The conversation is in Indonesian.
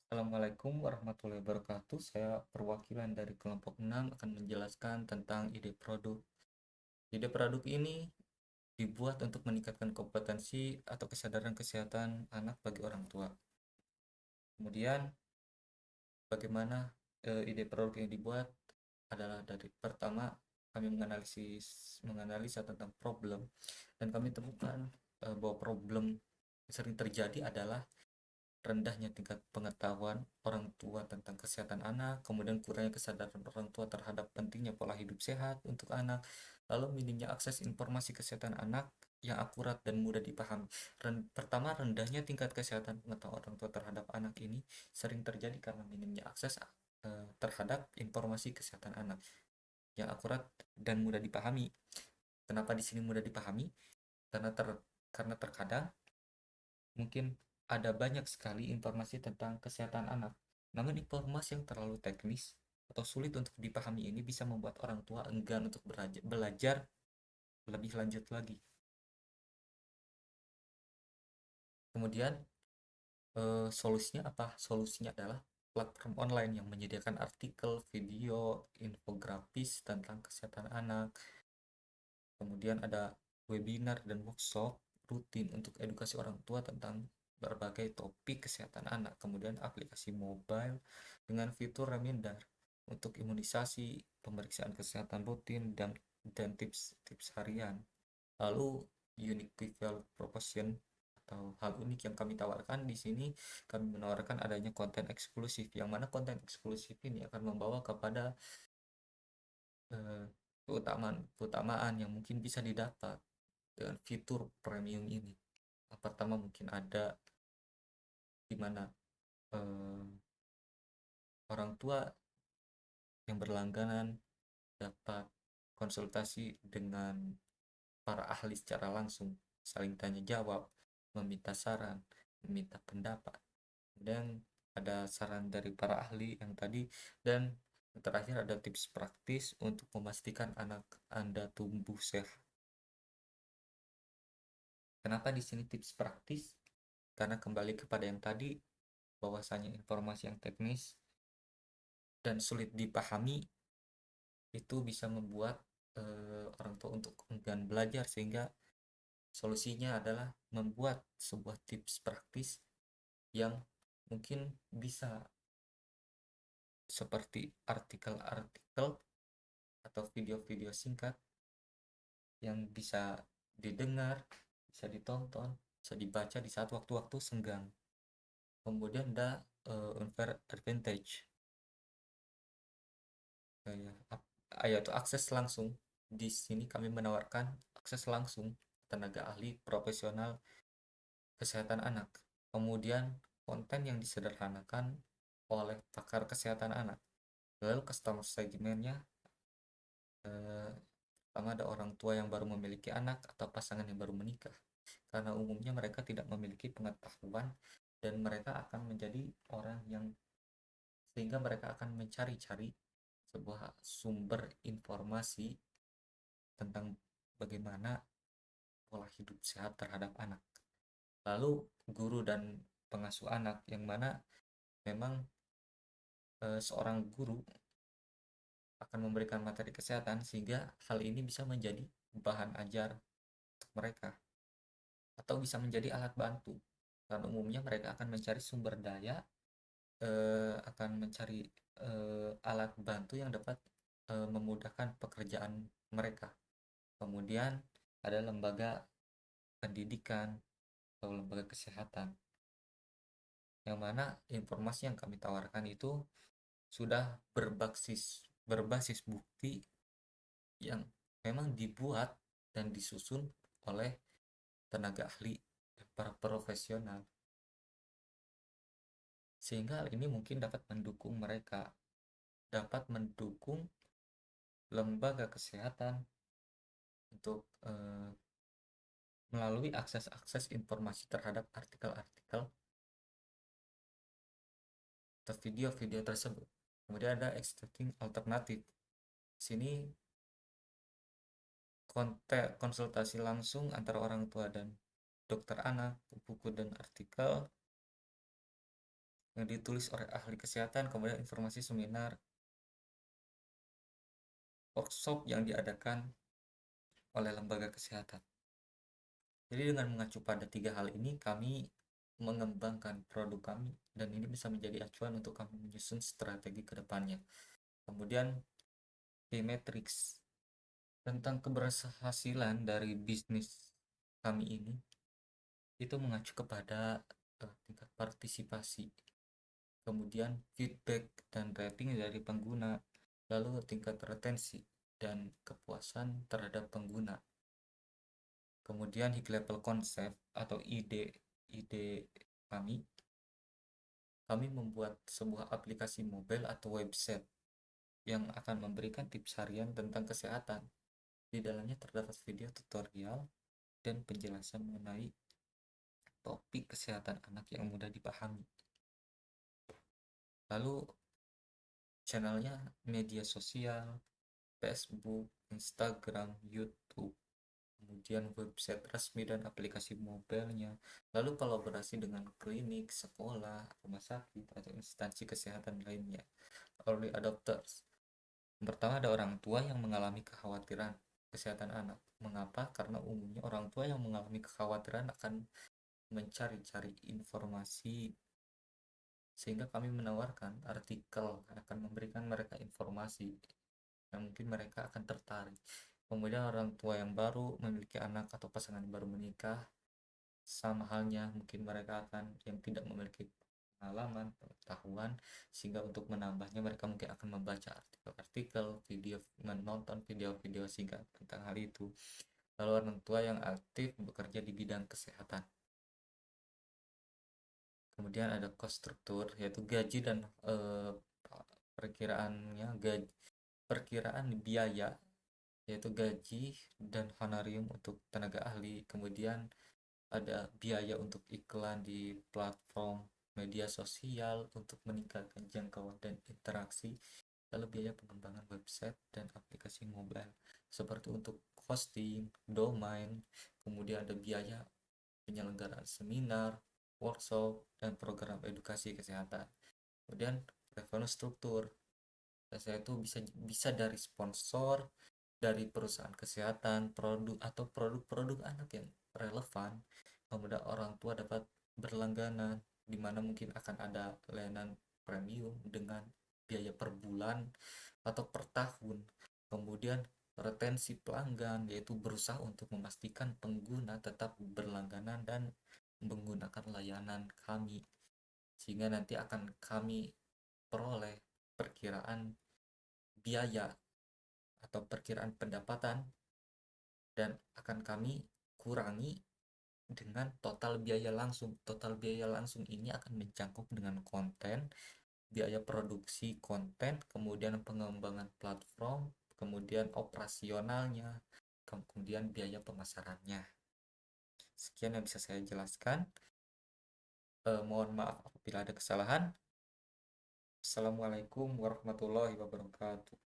Assalamualaikum warahmatullahi wabarakatuh. Saya perwakilan dari kelompok 6 akan menjelaskan tentang ide produk. Ide produk ini dibuat untuk meningkatkan kompetensi atau kesadaran kesehatan anak bagi orang tua. Kemudian bagaimana ide produk yang dibuat adalah dari pertama kami menganalisa tentang problem dan kami temukan bahwa problem yang sering terjadi adalah rendahnya tingkat pengetahuan orang tua tentang kesehatan anak, kemudian kurangnya kesadaran orang tua terhadap pentingnya pola hidup sehat untuk anak, lalu minimnya akses informasi kesehatan anak yang akurat dan mudah dipahami. Pertama, rendahnya tingkat kesehatan pengetahuan orang tua terhadap anak ini sering terjadi karena minimnya akses terhadap informasi kesehatan anak yang akurat dan mudah dipahami. Kenapa di sini mudah dipahami? Karena karena terkadang mungkin ada banyak sekali informasi tentang kesehatan anak. Namun informasi yang terlalu teknis atau sulit untuk dipahami ini bisa membuat orang tua enggan untuk belajar lebih lanjut lagi. Kemudian solusinya apa? Solusinya adalah platform online yang menyediakan artikel, video, infografis tentang kesehatan anak. Kemudian ada webinar dan workshop rutin untuk edukasi orang tua tentang berbagai topik kesehatan anak. Kemudian aplikasi mobile dengan fitur reminder untuk imunisasi, pemeriksaan kesehatan rutin, dan tips-tips harian. Lalu unique value proposition atau hal unik yang kami tawarkan di sini, kami menawarkan adanya konten eksklusif, yang mana konten eksklusif ini akan membawa kepada keutamaan yang mungkin bisa didapat dengan fitur premium ini. Pertama mungkin ada di mana eh, orang tua yang berlangganan dapat konsultasi dengan para ahli secara langsung, saling tanya jawab, meminta saran, meminta pendapat. Dan ada saran dari para ahli yang tadi, dan terakhir ada tips praktis untuk memastikan anak Anda tumbuh sehat. Kenapa di sini tips praktis? Karena kembali kepada yang tadi, bahwasanya informasi yang teknis dan sulit dipahami itu bisa membuat orang tua untuk enggan belajar, sehingga solusinya adalah membuat sebuah tips praktis yang mungkin bisa seperti artikel-artikel atau video-video singkat yang bisa didengar, bisa ditonton, bisa dibaca di saat waktu-waktu senggang. Kemudian ada unfair advantage, yaitu akses langsung. Di sini kami menawarkan akses langsung tenaga ahli profesional kesehatan anak. Kemudian konten yang disederhanakan oleh pakar kesehatan anak. Lalu customer segmennya, pertama ada orang tua yang baru memiliki anak atau pasangan yang baru menikah. Karena umumnya mereka tidak memiliki pengetahuan dan mereka akan menjadi orang yang, sehingga mereka akan mencari-cari sebuah sumber informasi tentang bagaimana pola hidup sehat terhadap anak. Lalu guru dan pengasuh anak, yang mana memang seorang guru akan memberikan materi kesehatan sehingga hal ini bisa menjadi bahan ajar untuk mereka atau bisa menjadi alat bantu, karena umumnya mereka akan mencari sumber daya, akan mencari alat bantu yang dapat memudahkan pekerjaan mereka. Kemudian ada lembaga pendidikan atau lembaga kesehatan, yang mana informasi yang kami tawarkan itu sudah berbasis bukti yang memang dibuat dan disusun oleh tenaga ahli dan para profesional, sehingga hal ini mungkin dapat mendukung mereka, dapat mendukung lembaga kesehatan untuk melalui akses informasi terhadap artikel-artikel atau video-video tersebut. Kemudian ada extracting alternatif. Sini konsultasi langsung antara orang tua dan dokter anak, buku dan artikel, yang ditulis oleh ahli kesehatan, kemudian informasi seminar, workshop yang diadakan oleh lembaga kesehatan. Jadi dengan mengacu pada tiga hal ini, kami mengembangkan produk kami dan ini bisa menjadi acuan untuk kami menyusun strategi ke depannya. Kemudian key metrics tentang keberhasilan dari bisnis kami ini itu mengacu kepada tingkat partisipasi, kemudian feedback dan rating dari pengguna, lalu tingkat retensi dan kepuasan terhadap pengguna. Kemudian high level konsep atau ide kami membuat sebuah aplikasi mobile atau website yang akan memberikan tips harian tentang kesehatan. Di dalamnya terdapat video tutorial dan penjelasan mengenai topik kesehatan anak yang mudah dipahami. Lalu channelnya media sosial, Facebook, Instagram, YouTube, kemudian website resmi dan aplikasi mobilenya, lalu kolaborasi dengan klinik, sekolah, rumah sakit, atau instansi kesehatan lainnya. Early adopters. Pertama, ada orang tua yang mengalami kekhawatiran kesehatan anak. Mengapa? Karena umumnya orang tua yang mengalami kekhawatiran akan mencari-cari informasi, sehingga kami menawarkan artikel akan memberikan mereka informasi yang mungkin mereka akan tertarik. Kemudian orang tua yang baru memiliki anak atau pasangan yang baru menikah, sama halnya mungkin mereka akan yang tidak memiliki pengalaman, pengetahuan, sehingga untuk menambahnya mereka mungkin akan membaca artikel-artikel, video, menonton video-video singkat tentang hal itu. Lalu orang tua yang aktif bekerja di bidang kesehatan. Kemudian ada cost struktur, yaitu gaji dan perkiraannya gaji, perkiraan biaya, yaitu gaji dan honorium untuk tenaga ahli. Kemudian ada biaya untuk iklan di platform media sosial untuk meningkatkan jangkauan dan interaksi, lalu biaya pengembangan website dan aplikasi mobile seperti untuk hosting, domain, kemudian ada biaya penyelenggaraan seminar, workshop, dan program edukasi kesehatan. Kemudian revenue struktur, saya itu bisa dari sponsor, dari perusahaan kesehatan, produk atau produk-produk anak yang relevan. Kemudian orang tua dapat berlangganan, di mana mungkin akan ada layanan premium dengan biaya per bulan atau per tahun. Kemudian retensi pelanggan, yaitu berusaha untuk memastikan pengguna tetap berlangganan dan menggunakan layanan kami, sehingga nanti akan kami peroleh perkiraan biaya atau perkiraan pendapatan dan akan kami kurangi dengan total biaya langsung. Total biaya langsung ini akan mencakup dengan konten, biaya produksi konten, kemudian pengembangan platform, kemudian operasionalnya, kemudian biaya pemasarannya. Sekian yang bisa saya jelaskan. Mohon maaf apabila ada kesalahan. Assalamualaikum warahmatullahi wabarakatuh.